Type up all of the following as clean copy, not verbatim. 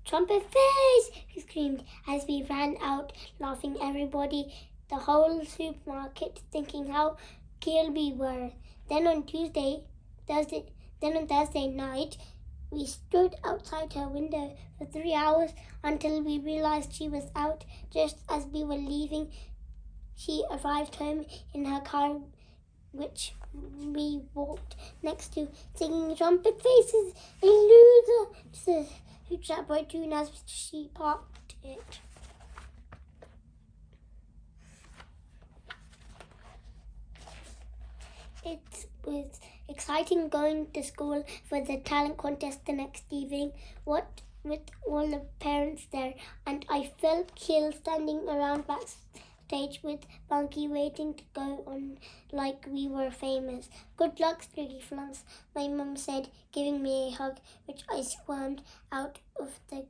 "Trumpet face!" he screamed as we ran out, laughing everybody, the whole supermarket, thinking how cool we were. Then on Thursday night, we stood outside her window for 3 hours until we realized she was out. Just as we were leaving, she arrived home in her car, which we walked next to, singing "Trumpet faces, a loser," who chat by tune as she parked it. It was exciting going to school for the talent contest the next evening, what with all the parents there, and I felt cool standing around backstage with Bunky waiting to go on like we were famous. "Good luck, Streaky Flunks," my mum said, giving me a hug, which I squirmed out of the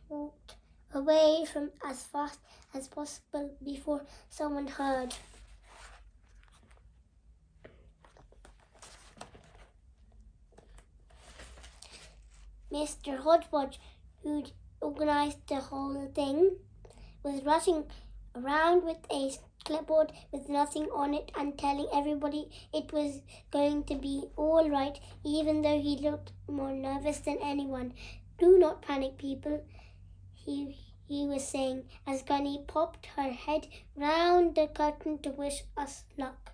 court away from as fast as possible before someone heard. Mr. Hodgepodge, who'd organized the whole thing, was rushing around with a clipboard with nothing on it and telling everybody it was going to be all right, even though he looked more nervous than anyone. "Do not panic, people," he was saying as Gunny popped her head round the curtain to wish us luck.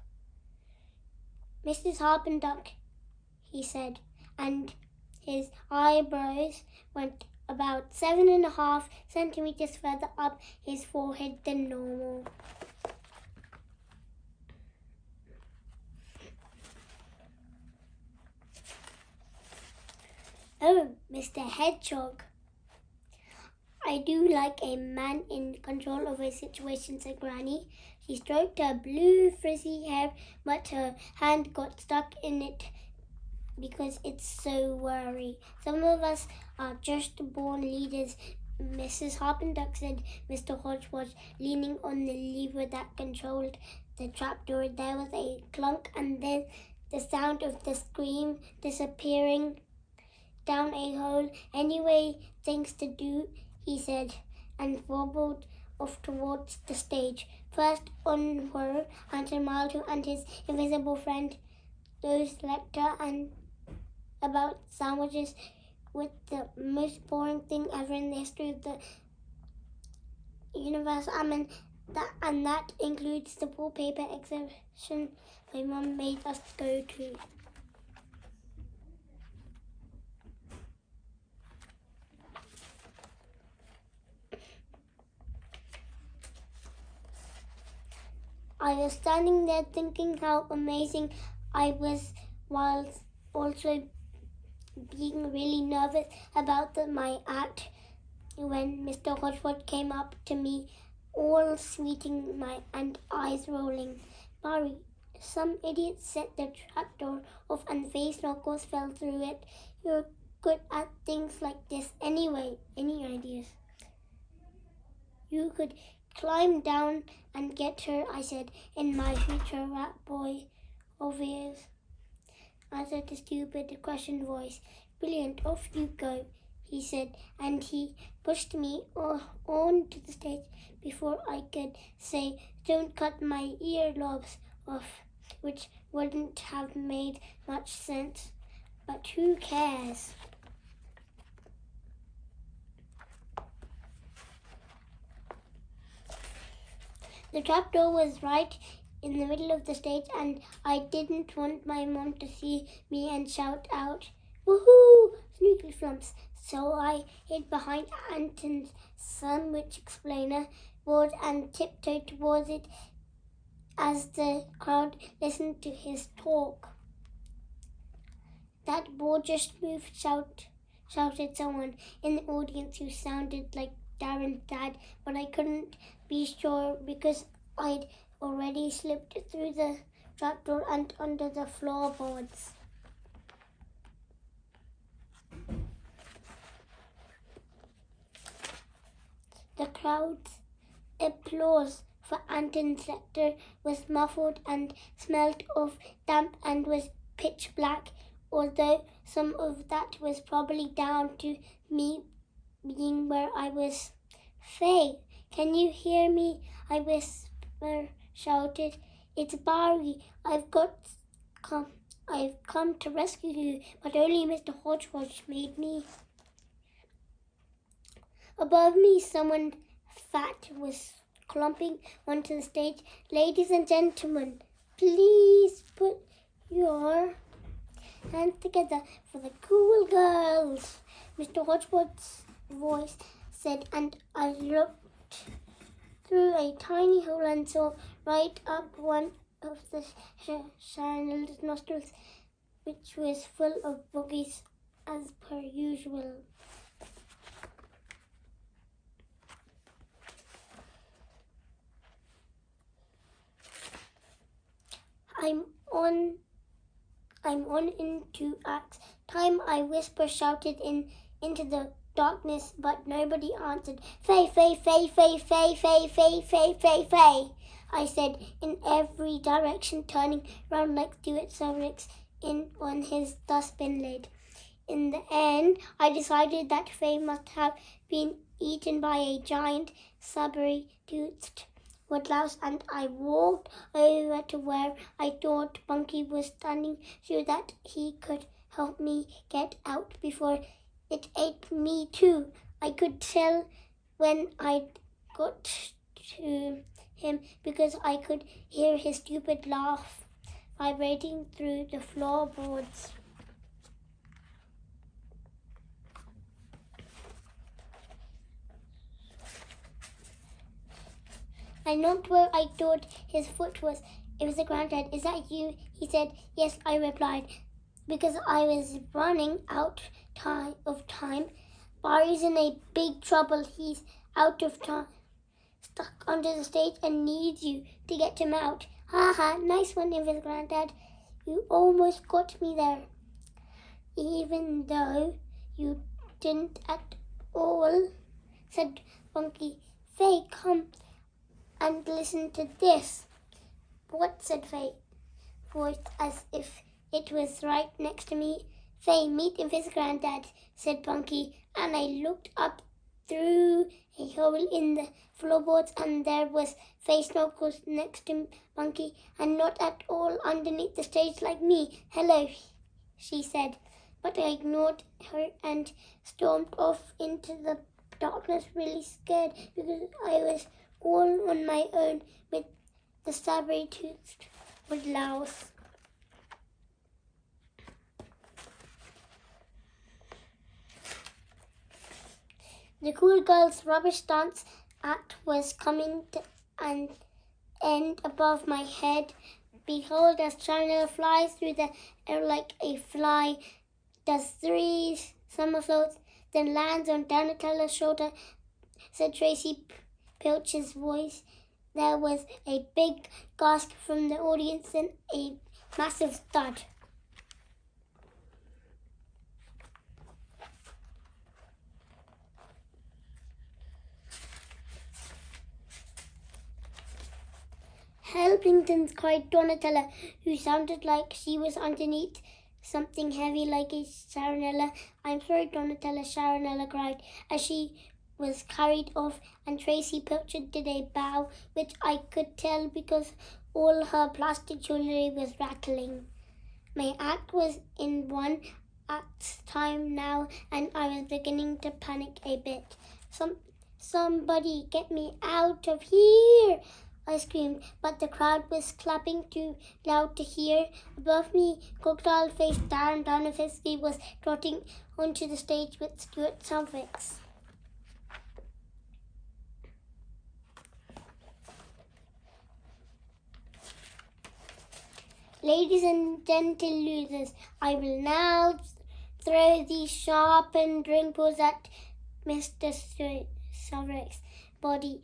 "Mrs. Harpenduck," he said, and his eyebrows went about 7.5 centimeters further up his forehead than normal. "Oh, Mr. Hedgehog, I do like a man in control of a situation," said Granny. She stroked her blue frizzy hair, but her hand got stuck in it because it's so worry. "Some of us are just born leaders," Mrs. Harpenduck said, Mr. Hodgepodge leaning on the lever that controlled the trapdoor. There was a clunk and then the sound of the scream disappearing down a hole. "Anyway, things to do," he said, and wobbled off towards the stage. First on were Hunter Malto and his invisible friend, those lecture and about sandwiches with the most boring thing ever in the history of the universe. And that includes the wallpaper exhibition my mum made us go to. I was standing there thinking how amazing I was, while also being really nervous about my act, when Mr. Hodgepodge came up to me, all sweeting and eyes rolling. "Barry, some idiot set the trapdoor off and face knuckles fell through it. You're good at things like this anyway. Any ideas?" "You could climb down and get her," I said, in my future rat boy obvious, answered the stupid question voice. "Brilliant, off you go," he said, and he pushed me onto the stage before I could say, "Don't cut my earlobes off," which wouldn't have made much sense, but who cares? The trapdoor was right in the middle of the stage, and I didn't want my mom to see me and shout out, "Woohoo, Snoopy Flumps!" So I hid behind Anton's sandwich explainer board and tiptoed towards it as the crowd listened to his talk. "That board just moved," shouted someone in the audience who sounded like Darren's dad, but I couldn't be sure because I'd already slipped through the trapdoor and under the floorboards. The crowd's applause for Anton's lecture was muffled and smelt of damp and was pitch black, although some of that was probably down to me being where I was. Faye, can you hear me? I shouted. It's Barry. I've come to rescue you, but only Mr. Hodgepodge made me. Above me, someone fat was clumping onto the stage. Ladies and gentlemen, please put your hands together for the cool girls, Mr. Hodgepodge's voice said, and I looked through a tiny hole and saw right up one of the Chanel's nostrils, which was full of boogies as per usual. I'm on in 2 acts. Time, I shouted into the darkness, but nobody answered. Faye, Faye, Faye, Faye, Faye, Faye, Faye, Faye, Faye, Faye, I said in every direction, turning round like Stuart Silverix on his dustbin lid. In the end, I decided that Faye must have been eaten by a giant saber-toothed woodlouse, and I walked over to where I thought Bunky was standing so that he could help me get out before it ate me too. I could tell when I got to him because I could hear his stupid laugh vibrating through the floorboards. I knocked where I thought his foot was. It was the Granddad. Is that you? He said. Yes, I replied, because I was running out of time. Barry's in a big trouble. He's out of time, stuck under the stage, and needs you to get him out. Ha ha, nice one, his Granddad. You almost got me there. Even though you didn't at all, said Bunky. Faye, come and listen to this. What? Said Faye, voice as if it was right next to me. Faye, meet his Granddad, said Bunky, and I looked up through a hole in the floorboards, and there was Faye Snorkels next to Bunky, and not at all underneath the stage like me. Hello, she said, but I ignored her and stormed off into the darkness, really scared because I was all on my own with the saber-toothed woodlouse. The cool girl's rubbish dance act was coming to an end above my head. Behold, as Chanel flies through the air like a fly, does 3 somersaults, then lands on Donatella's shoulder, said Tracy Pilch's voice. There was a big gasp from the audience and a massive thud. Help, Linton, cried Donatella, who sounded like she was underneath something heavy like a Sharonella. I'm sorry, Donatella, Sharonella cried, as she was carried off, and Tracy Pilcher did a bow, which I could tell because all her plastic jewellery was rattling. My act was in 1 act's time now, and I was beginning to panic a bit. Somebody get me out of here, I screamed, but the crowd was clapping too loud to hear. Above me, crocodile-faced Darren Donofsky was trotting onto the stage with Stuart Salvix. Ladies and gentle losers, I will now throw these sharpened ring balls at Mr. Salvix' body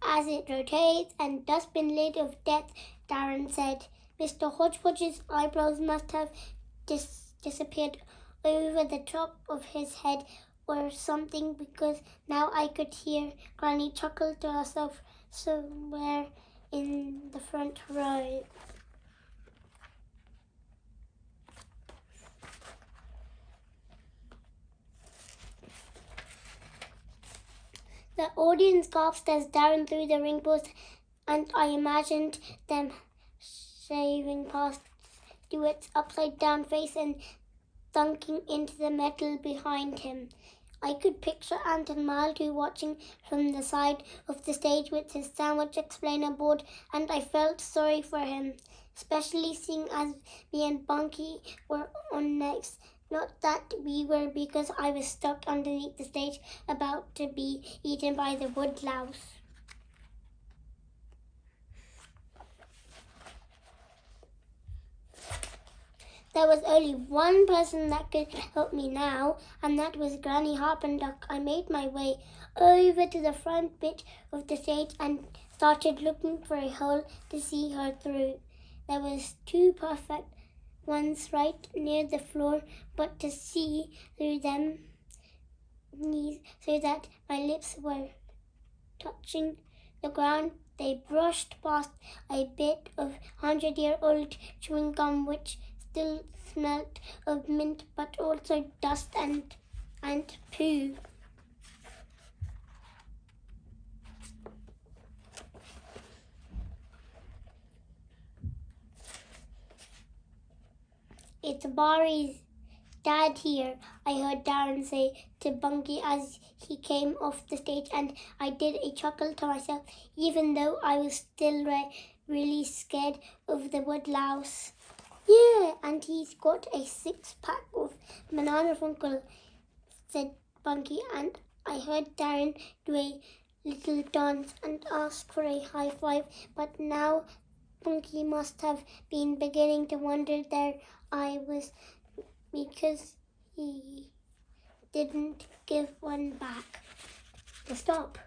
as it rotates, and dustbin lid of death, Darren said. Mr. Hodgepodge's eyebrows must have disappeared over the top of his head or something, because now I could hear Granny chuckle to herself somewhere in the front row. The audience gasped as Darren threw the ring post, and I imagined them shaving past Stuart's upside-down face and thunking into the metal behind him. I could picture Anton Maltu watching from the side of the stage with his sandwich explainer board, and I felt sorry for him, especially seeing as me and Bunky were on next. Not that we were, because I was stuck underneath the stage about to be eaten by the woodlouse. There was only one person that could help me now, and that was Granny Harpenduck. I made my way over to the front bit of the stage and started looking for a hole to see her through. There was two perfect ones right near the floor, but to see through them so that my lips were touching the ground, they brushed past a bit of 100-year-old chewing gum which still smelled of mint, but also dust and poo. It's Barry's dad here, I heard Darren say to Bunky as he came off the stage, and I did a chuckle to myself, even though I was still really scared of the woodlouse. Yeah, and he's got a 6-pack of banana Funkel, said Bunky, and I heard Darren do a little dance and ask for a high five, but now Bunky must have been beginning to wonder there I was, because he didn't give one back. Stop.